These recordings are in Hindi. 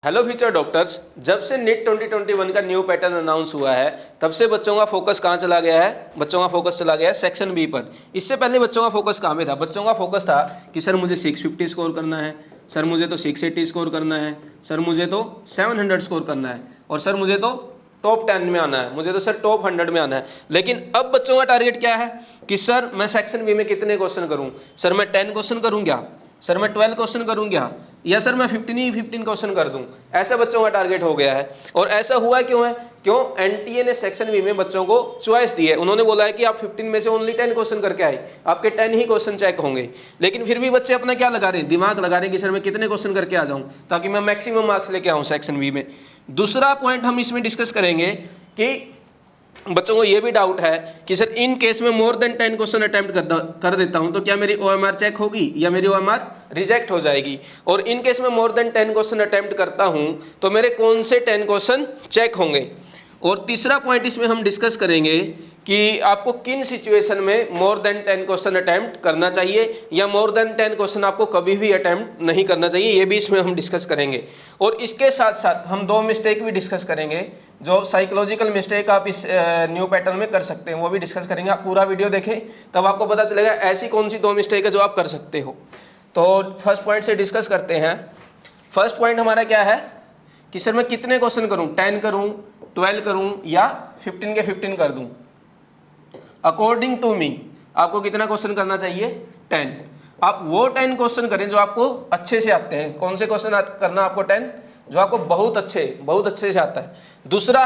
हेलो फ्यूचर डॉक्टर्स, जब से नीट 2021 का न्यू पैटर्न अनाउंस हुआ है तब से बच्चों का फोकस कहाँ चला गया है? बच्चों का फोकस चला गया है सेक्शन बी पर। इससे पहले बच्चों का फोकस कहाँ में था? बच्चों का फोकस था कि सर मुझे 650 स्कोर करना है, सर मुझे तो 680 स्कोर करना है, सर मुझे तो 700 स्कोर करना है, और सर मुझे तो टॉप 10 में आना है, मुझे तो सर टॉप 100 में आना है। लेकिन अब बच्चों का टारगेट क्या है कि सर मैं सेक्शन बी में कितने क्वेश्चन करूँ? सर मैं 10 क्वेश्चन करूँ क्या? सर मैं 12 क्वेश्चन करूँ क्या? या सर मैं 15 क्वेश्चन कर दूं? ऐसा बच्चों का टारगेट हो गया है। और ऐसा हुआ क्यों है? क्यों? एनटीए ने सेक्शन बी में बच्चों को चॉइस दी है। उन्होंने बोला है कि आप 15 में से ओनली 10 क्वेश्चन करके आए, आपके 10 ही क्वेश्चन चेक होंगे। लेकिन फिर भी बच्चे अपना क्या लगा रहे हैं? दिमाग लगा रहे हैं कि सर मैं कितने क्वेश्चन करके आ जाऊं ताकि मैं मैक्सिमम मार्क्स लेके आऊं सेक्शन बी में। दूसरा पॉइंट हम इसमें डिस्कस करेंगे कि बच्चों को ये भी डाउट है कि सर इन केस में मोर देन 10 क्वेश्चन अटेम्प्ट कर देता हूं तो क्या मेरी ओएमआर चेक होगी या मेरी ओएमआर रिजेक्ट हो जाएगी? और इन केस में मोर देन 10 क्वेश्चन अटेम्प्ट करता हूं तो मेरे कौन से 10 क्वेश्चन चेक होंगे? और तीसरा पॉइंट इसमें हम डिस्कस करेंगे कि आपको किन सिचुएशन में मोर देन 10 क्वेश्चन अटेम्प्ट करना चाहिए या मोर देन 10 क्वेश्चन आपको कभी भी अटेम्प्ट नहीं करना चाहिए, ये भी इसमें हम डिस्कस करेंगे। और इसके साथ साथ हम 2 मिस्टेक भी डिस्कस करेंगे, जो साइकोलॉजिकल मिस्टेक आप इस न्यू पैटर्न में कर सकते हैं, वो भी डिस्कस करेंगे। आप पूरा वीडियो देखें तब आपको पता चलेगा ऐसी कौन सी 2 मिस्टेक है जो आप कर सकते हो। तो फर्स्ट पॉइंट से डिस्कस करते हैं। फर्स्ट पॉइंट हमारा क्या है कि सर मैं कितने क्वेश्चन करूं? 10 करूं, 12 करूं या 15 के 15 कर दूं? अकॉर्डिंग टू मी आपको कितना क्वेश्चन करना चाहिए? 10। आप वो 10 क्वेश्चन करें जो आपको अच्छे से आते हैं। कौन से क्वेश्चन करना आपको? 10 जो आपको बहुत अच्छे से आता है। दूसरा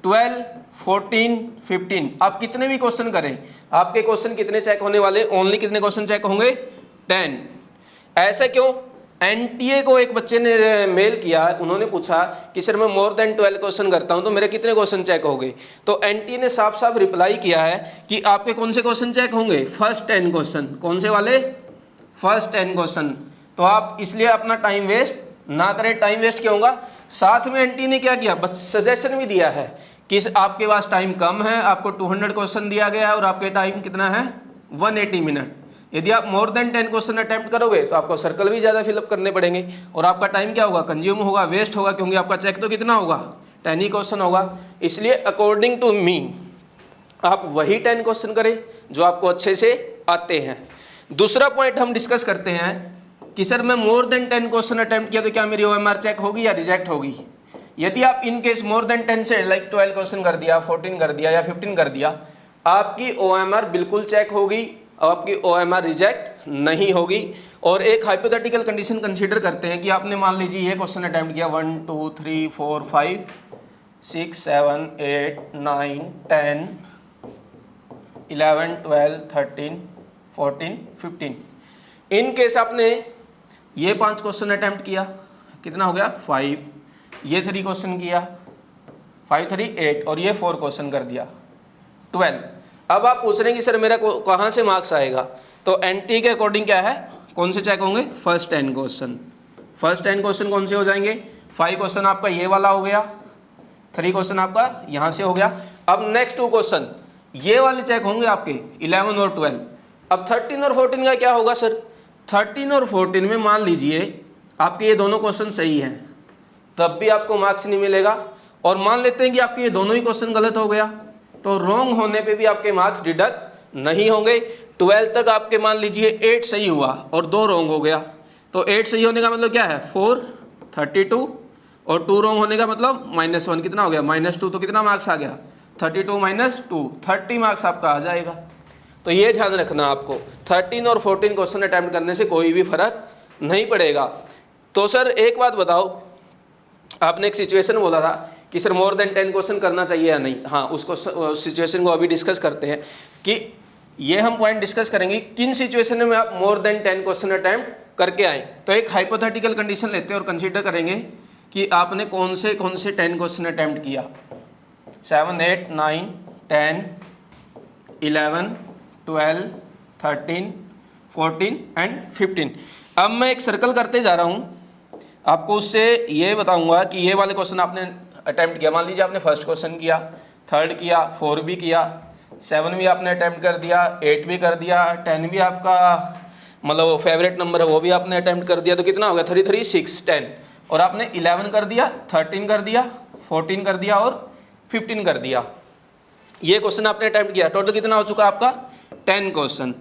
12, 14, 15 आप कितने भी क्वेश्चन करें, आपके क्वेश्चन कितने चेक होने वाले? ओनली कितने क्वेश्चन चेक होंगे? 10। ऐसा क्यों? एनटीए को एक बच्चे ने मेल किया, उन्होंने पूछा कि सर मैं मोर देन 12 क्वेश्चन करता हूं तो मेरे कितने क्वेश्चन चेक हो गए? तो एनटीए ने साफ साफ रिप्लाई किया है कि आपके कौन से क्वेश्चन चेक होंगे? First 10 question. कौन से वाले? First 10 question. तो आप इसलिए अपना टाइम वेस्ट ना करें। टाइम वेस्ट क्यों होगा? साथ में एनटीए ने क्या किया? सजेशन भी दिया है कि आपके पास टाइम कम है, आपको 200 क्वेश्चन दिया गया है और आपके टाइम कितना है? 180 मिनट। यदि आप मोर देन 10 क्वेश्चन अटेम्प्ट करोगे तो आपको सर्कल भी ज़्यादा फिलअप करने पड़ेंगे और आपका टाइम क्या होगा? कंज्यूम होगा, वेस्ट होगा, क्योंकि आपका चेक तो कितना होगा? 10 ही क्वेश्चन होगा। इसलिए अकॉर्डिंग टू मी आप वही 10 क्वेश्चन करें जो आपको अच्छे से आते हैं। दूसरा पॉइंट हम डिस्कस करते हैं कि सर मैं मोर देन 10 क्वेश्चन अटेम्प्ट किया तो क्या मेरी ओएमआर चेक होगी या रिजेक्ट होगी? यदि आप इन केस मोर देन 10 से लाइक 12 क्वेश्चन कर दिया, 14 कर दिया या 15 कर दिया, आपकी ओएमआर बिल्कुल चेक होगी, आपकी ओएमआर रिजेक्ट नहीं होगी। और एक हाइपोथेटिकल कंडीशन कंसीडर करते हैं कि आपने मान लीजिए ये क्वेश्चन अटेम्प्ट किया 1 2 3 4 5 6 7 8 9 10 11 12 13 14 15। इन केस आपने ये 5 क्वेश्चन अटेम्प्ट किया, कितना हो गया? 5। ये 3 क्वेश्चन किया, 5 3 8, और ये 4 क्वेश्चन कर दिया, 12। अब आप पूछ रहे हैं कि सर मेरा कहाँ से मार्क्स आएगा? तो एनटी के अकॉर्डिंग क्या है? कौन से चेक होंगे? First 10 question. फर्स्ट 10 क्वेश्चन कौन से हो जाएंगे? 5 क्वेश्चन आपका ये वाला हो गया, 3 क्वेश्चन आपका यहाँ से हो गया। अब नेक्स्ट 2 क्वेश्चन ये वाले चेक होंगे आपके 11 और 12। अब 13 और 14 का क्या होगा सर? 13 और 14 में मान लीजिए आपके ये दोनों क्वेश्चन सही हैं, तब भी आपको मार्क्स नहीं मिलेगा। और मान लेते हैं कि आपके ये दोनों ही क्वेश्चन गलत हो गया, तो रॉन्ग होने पे भी आपके मार्क्स डिडक्ट नहीं होंगे। 12 तक आपके मान लीजिए 8 सही हुआ और 2 रॉन्ग हो गया, तो 8 सही होने का मतलब क्या है? 4 32, और 2 रॉन्ग होने का मतलब -1, कितना हो गया? -2। तो कितना मार्क्स आ गया? 32 - 2, 30 मार्क्स आपका आ जाएगा। तो ये ध्यान रखना आपको, 13 और 14 क्वेश्चन अटैम्प्ट करने से कोई भी फर्क नहीं पड़ेगा। तो सर एक बात बताओ, आपने एक सिचुएशन बोला था कि सर मोर देन 10 क्वेश्चन करना चाहिए या नहीं। हाँ, उसको सिचुएशन को अभी डिस्कस करते हैं कि ये हम पॉइंट डिस्कस करेंगे किन सिचुएशन में आप मोर देन 10 क्वेश्चन अटेम्प्ट करके आए। तो एक हाइपोथेटिकल कंडीशन लेते हैं और कंसीडर करेंगे कि आपने कौन से 10 क्वेश्चन अटेम्प्ट किया? 7 8 9 10 11 12 13 14 एंड 15। अब मैं एक सर्कल करते जा रहा हूँ, आपको उससे ये बताऊंगा कि ये वाले क्वेश्चन आपने अटेम्प्ट किया। मान लीजिए आपने फर्स्ट क्वेश्चन किया, 3rd किया, 4 भी किया, 7 भी आपने अटेम्प्ट कर दिया, 8 भी कर दिया, 10 भी आपका मतलब फेवरेट नंबर है वो भी आपने अटेम्प्ट कर दिया, तो कितना हो गया? 3 3 6 10। और आपने 11 कर दिया, 13 कर दिया, 14 कर दिया और 15 कर दिया। ये क्वेश्चन आपने अटेम्प्ट किया। टोटल कितना हो चुका आपका? 10 क्वेश्चन।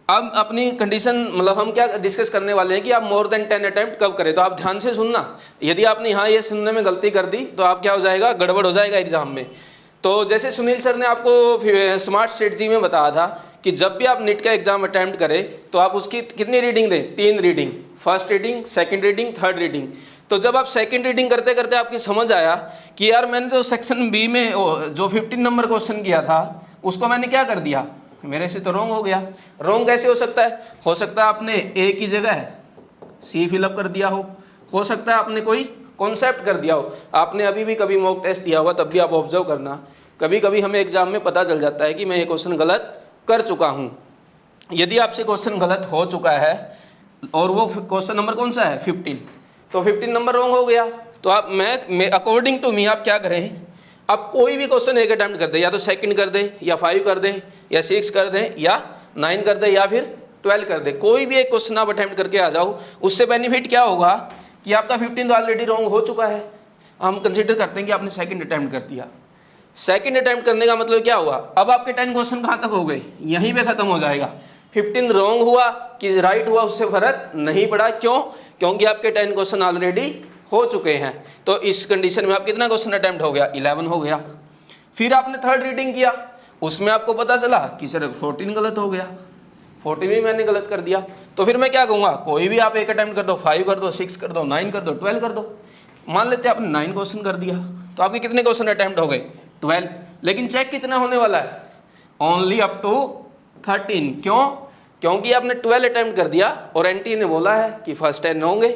अब अपनी कंडीशन मतलब हम क्या डिस्कस करने वाले हैं कि आप मोर देन 10 अटेम्प्ट कब करें। तो आप ध्यान से सुनना, यदि आपने यहाँ ये सुनने में गलती कर दी तो आप क्या हो जाएगा, गड़बड़ हो जाएगा एग्जाम में। तो जैसे सुनील सर ने आपको स्मार्ट स्ट्रेटजी में बताया था कि जब भी आप नीट का एग्जाम अटेम्प्ट करें तो आप उसकी कितनी रीडिंग दें? 3 reading, first reading, second reading, third reading. तो जब आप सेकंड रीडिंग करते करते आपकी समझ आया कि यार मैंने तो सेक्शन बी में जो 15 नंबर क्वेश्चन किया था उसको मैंने क्या कर दिया, मेरे से तो रॉन्ग हो गया। रॉन्ग कैसे हो सकता है? हो सकता है आपने ए की जगह सी फिलअप कर दिया हो सकता है आपने कोई कॉन्सेप्ट कर दिया हो। आपने अभी भी कभी मॉक टेस्ट दिया होगा, तब भी आप ऑब्जर्व करना, कभी कभी हमें एग्जाम में पता चल जाता है कि मैं ये क्वेश्चन गलत कर चुका हूँ। यदि आपसे क्वेश्चन गलत हो चुका है और वो क्वेश्चन नंबर कौन सा है? 15, तो 15 नंबर रॉन्ग हो गया। तो आप मैं अकॉर्डिंग टू मी आप क्या करें, आप कोई भी क्वेश्चन एक अटेम्प्ट कर दें, या तो सेकंड कर दें, या 5 कर दें, या 6 कर दें, या 9 कर दें, या फिर 12 कर दें। कोई भी एक क्वेश्चन आप अटेम्प्ट करके आ जाओ। उससे बेनिफिट क्या होगा कि आपका 15 तो ऑलरेडी रॉन्ग हो चुका है। हम कंसिडर करते हैं कि आपने सेकंड अटेम्प्ट कर दिया। सेकंड अटेम्प्ट करने का मतलब क्या हुआ, अब आपके 10 क्वेश्चन कहाँ तक हो गए? यहीं पे खत्म हो जाएगा। 15 रॉन्ग हुआ कि राइट हुआ उससे फर्क नहीं पड़ा। क्यों? क्योंकि आपके 10 क्वेश्चन ऑलरेडी हो चुके हैं। तो इस कंडीशन में आप कितना क्वेश्चन अटेम्प्ट हो गया? 11 हो गया। फिर आपने थर्ड रीडिंग किया, उसमें आपको पता चला कि सर 14 गलत हो गया, 14 भी मैंने गलत कर दिया। तो फिर मैं क्या कहूँगा, कोई भी आप एक अटेम्प्ट कर दो, 5 कर दो, 6 कर दो, 9 कर दो, 12 कर दो। मान लेते हैं आपने 9 क्वेश्चन कर दिया, तो आपके कितने क्वेश्चन अटेम्प्ट हो गए? 12। लेकिन चेक कितना होने वाला है? Only up to 13। क्यों? क्योंकि आपने 12 अटेम्प्ट कर दिया और एनटी ने बोला है कि फर्स्ट 10 होंगे।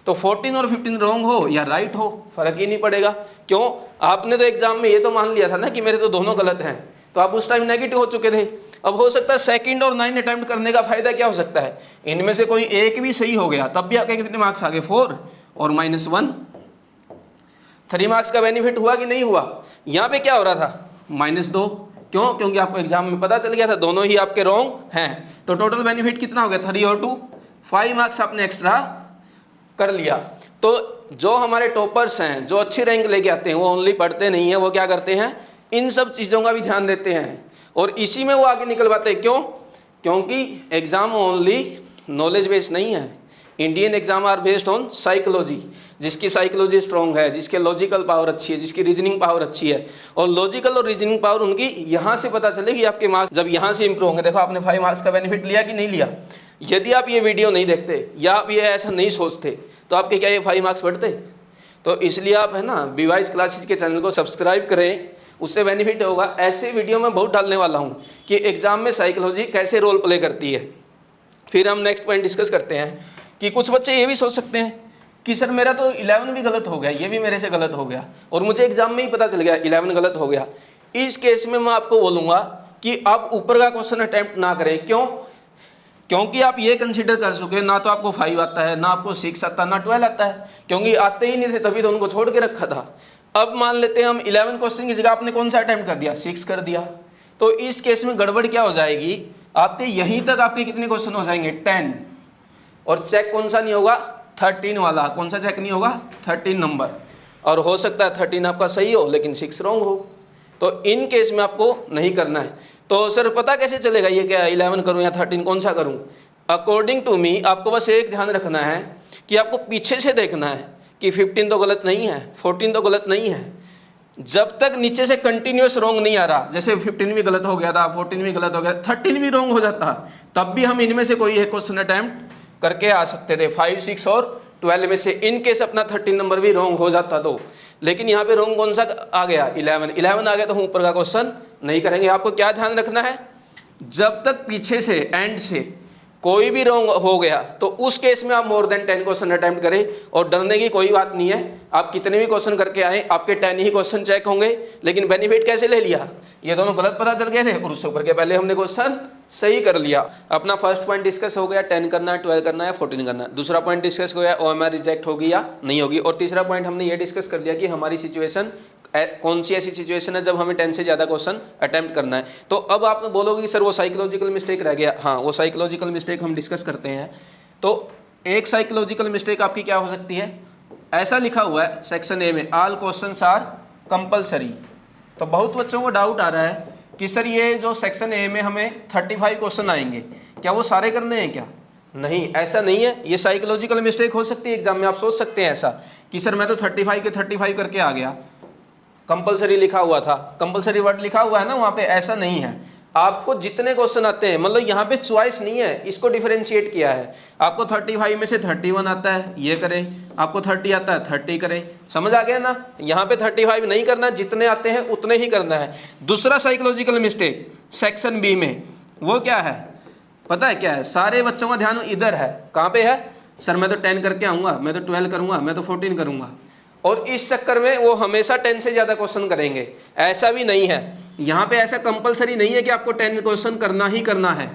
तो 14 और 15 रॉन्ग हो या राइट हो फर्क ही नहीं पड़ेगा। क्यों? आपने तो एग्जाम में ये तो मान लिया था ना कि मेरे तो दोनों गलत हैं, तो आप उस टाइम नेगेटिव हो चुके थे। अब हो सकता है सेकंड और 9 अटेम्प्ट करने का फायदा क्या हो सकता है, इनमें से कोई एक भी सही हो गया, तब भी आपके कितने मार्क्स आ गए? 4 और -1, 3 मार्क्स का बेनिफिट हुआ कि नहीं हुआ? यहाँ पे क्या हो रहा था? -2। क्यों? क्योंकि आपको एग्जाम में पता चल गया था दोनों ही आपके रॉन्ग हैं। तो टोटल बेनिफिट कितना हो गया? 3 और 2, 5 मार्क्स आपने एक्स्ट्रा कर लिया। तो जो हमारे टॉपर्स हैं, जो अच्छी रैंक लेके आते हैं, वो ओनली पढ़ते नहीं है, वो क्या करते हैं, इन सब चीज़ों का भी ध्यान देते हैं और इसी में वो आगे निकल पाते हैं। क्यों? क्योंकि एग्जाम ओनली नॉलेज बेस्ड नहीं है। Indian exam are based on psychology. जिसकी साइकोलॉजी स्ट्रॉन्ग है, जिसके लॉजिकल पावर अच्छी है, जिसकी रीजनिंग पावर अच्छी है, और लॉजिकल और रीजनिंग पावर उनकी यहाँ से पता चलेगी आपके मार्क्स जब यहाँ से इंप्रूव होंगे। देखो आपने 5 मार्क्स का बेनिफिट लिया कि नहीं लिया? यदि आप ये वीडियो नहीं देखते या आप ये ऐसा नहीं सोचते तो आपके क्या ये 5 मार्क्स बढ़ते? तो इसलिए आप है ना बीवाइज क्लासेस के चैनल को सब्सक्राइब करें, उससे बेनिफिट होगा। ऐसे वीडियो मैं बहुत डालने वाला हूँ कि एग्जाम में साइकोलॉजी कैसे रोल प्ले करती है। फिर हम नेक्स्ट पॉइंट डिस्कस करते हैं कि कुछ बच्चे ये भी सोच सकते हैं कि सर मेरा तो 11 भी गलत हो गया, ये भी मेरे से गलत हो गया और मुझे एग्जाम में ही पता चल गया 11 गलत हो गया। इस केस में मैं आपको बोलूँगा कि आप ऊपर का क्वेश्चन अटैम्प्ट ना करें। क्यों? क्योंकि आप ये कंसीडर कर चुके हैं ना तो आपको 5 आता है, ना आपको 6 आता है, ना 12 आता है, क्योंकि आते ही नहीं थे तभी तो उनको छोड़ के रखा था। अब मान लेते हैं हम 11 क्वेश्चन की जगह आपने कौन सा अटैम्प्ट कर दिया? 6 कर दिया। तो इस केस में गड़बड़ क्या हो जाएगी, आपके यहीं तक आपके कितने क्वेश्चन हो जाएंगे? 10। और चेक कौन सा नहीं होगा? 13 वाला। कौन सा चेक नहीं होगा? 13 नंबर। और हो सकता है 13 आपका सही हो लेकिन 6 रॉन्ग हो। तो इन केस में आपको नहीं करना है। तो सर पता कैसे चलेगा ये क्या 11 करूं या 13 कौन सा करूं? अकॉर्डिंग टू मी आपको बस एक ध्यान रखना है कि आपको पीछे से देखना है कि 15 तो गलत नहीं है, 14 तो गलत नहीं है। जब तक नीचे से कंटिन्यूस रॉन्ग नहीं आ रहा, जैसे 15 भी गलत हो गया था, 14 भी गलत हो गया, 13 भी रॉन्ग हो जाता, तब भी हम इनमें से कोई एक क्वेश्चन अटैम्प्ट करके आ सकते थे 5, 6 और 12 में से। इन केस अपना 13 नंबर भी रॉन्ग हो जाता तो, लेकिन यहाँ पे रॉन्ग कौन सा आ गया? 11 आ गया, तो हम ऊपर का क्वेश्चन नहीं करेंगे। आपको क्या ध्यान रखना है, जब तक पीछे से एंड से कोई भी रॉन्ग हो गया तो उस केस में आप मोर देन 10 क्वेश्चन अटेम्प्ट करें। और डरने की कोई बात नहीं है, आप कितने भी क्वेश्चन करके आए आपके 10 ही क्वेश्चन चेक होंगे। लेकिन बेनिफिट कैसे ले लिया, ये दोनों गलत पता चल गए थे और उससे ऊपर के पहले हमने क्वेश्चन सही कर लिया। अपना फर्स्ट पॉइंट डिस्कस हो गया, 10 करना है, 12 करना है, 14 करना है। दूसरा पॉइंट डिस्कस हो गया OMR रिजेक्ट होगी या नहीं होगी। और तीसरा पॉइंट हमने ये डिस्कस कर लिया कि हमारी सिचुएशन कौन सी ऐसी सिचुएशन है जब हमें 10 से ज़्यादा क्वेश्चन अटेम्प्ट करना है। तो अब आप बोलोगे कि सर वो साइकोलॉजिकल मिस्टेक रह गया। हाँ, वो साइकोलॉजिकल मिस्टेक हम डिस्कस करते हैं। तो एक साइकोलॉजिकल मिस्टेक आपकी क्या हो सकती है, ऐसा लिखा हुआ है सेक्शन ए में, ऑल क्वेश्चंस आर कंपलसरी। तो बहुत बच्चों को डाउट आ रहा है कि सर ये जो सेक्शन ए में हमें 35 क्वेश्चन आएंगे, क्या वो सारे करने हैं क्या? नहीं, ऐसा नहीं है। ये साइकोलॉजिकल मिस्टेक हो सकती है एग्जाम में। आप सोच सकते हैं ऐसा कि सर मैं तो 35 के 35 करके आ गया, कंपलसरी लिखा हुआ था, कंपलसरी वर्ड लिखा हुआ है ना वहाँ पे। ऐसा नहीं है, आपको जितने क्वेश्चन आते हैं, मतलब यहाँ पे चॉइस नहीं है, इसको डिफरेंशिएट किया है। आपको 35 में से 31 आता है, ये करें, आपको 30 आता है 30 करें। समझ आ गया ना? यहाँ पे 35 नहीं करना, जितने आते हैं उतने ही करना है। दूसरा साइकोलॉजिकल मिस्टेक सेक्शन बी में, वो क्या है पता है क्या है? सारे बच्चों का ध्यान इधर है। कहाँ पे है? सर मैं तो 10 करके आऊँगा, मैं तो 12 करूँगा, मैं तो 14 करूँगा। और इस चक्कर में वो हमेशा 10 से ज़्यादा क्वेश्चन करेंगे। ऐसा भी नहीं है, यहाँ पे ऐसा कंपलसरी नहीं है कि आपको 10 क्वेश्चन करना ही करना है।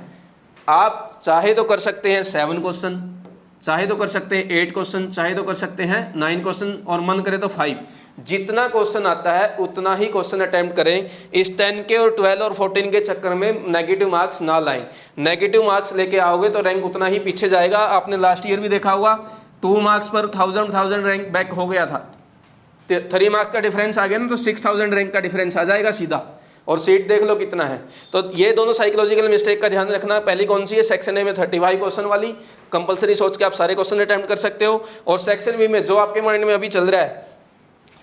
आप चाहे तो कर सकते हैं 7 क्वेश्चन, चाहे तो कर सकते हैं 8 क्वेश्चन, चाहे तो कर सकते हैं 9 क्वेश्चन, और मन करे तो 5। जितना क्वेश्चन आता है उतना ही क्वेश्चन अटेम्प्ट करें। इस 10 के और 12 और 14 के चक्कर में नेगेटिव मार्क्स ना लाएं। नेगेटिव मार्क्स लेके आओगे तो रैंक उतना ही पीछे जाएगा। आपने लास्ट ईयर भी देखा होगा, 2 मार्क्स पर 1000 रैंक बैक हो गया था। 3 मार्क्स का डिफरेंस आ गया ना, तो 6000 रैंक का डिफरेंस आ जाएगा सीधा। और सीट देख लो कितना है। तो ये दोनों साइकोलॉजिकल मिस्टेक का ध्यान रखना। पहली कौन सी है? सेक्शन ए में 35 क्वेश्चन वाली, कंपलसरी सोच के आप सारे क्वेश्चन अटेम्प्ट कर सकते हो। और सेक्शन बी में जो आपके माइंड में अभी चल रहा है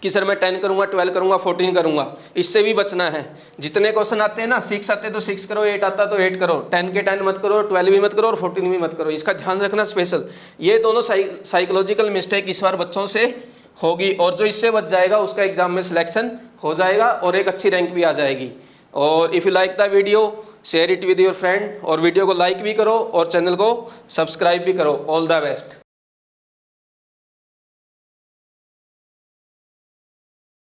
कि सर मैं 10 करूंगा, 12 करूंगा, 14 करूंगा, इससे भी बचना है। जितने क्वेश्चन आते हैं ना, 6 आते तो 6 करो, 8 आता तो 8 करो, 10 के 10 मत करो, 12 भी मत करो और 14 भी मत करो। इसका ध्यान रखना स्पेशल। ये दोनों साइकोलॉजिकल मिस्टेक इस बार बच्चों से होगी, और जो इससे बच जाएगा उसका एग्जाम में सिलेक्शन हो जाएगा और एक अच्छी रैंक भी आ जाएगी। और if you like the video, share it with your friend, और वीडियो को लाइक भी करो और चैनल को सब्सक्राइब भी करो। All the best.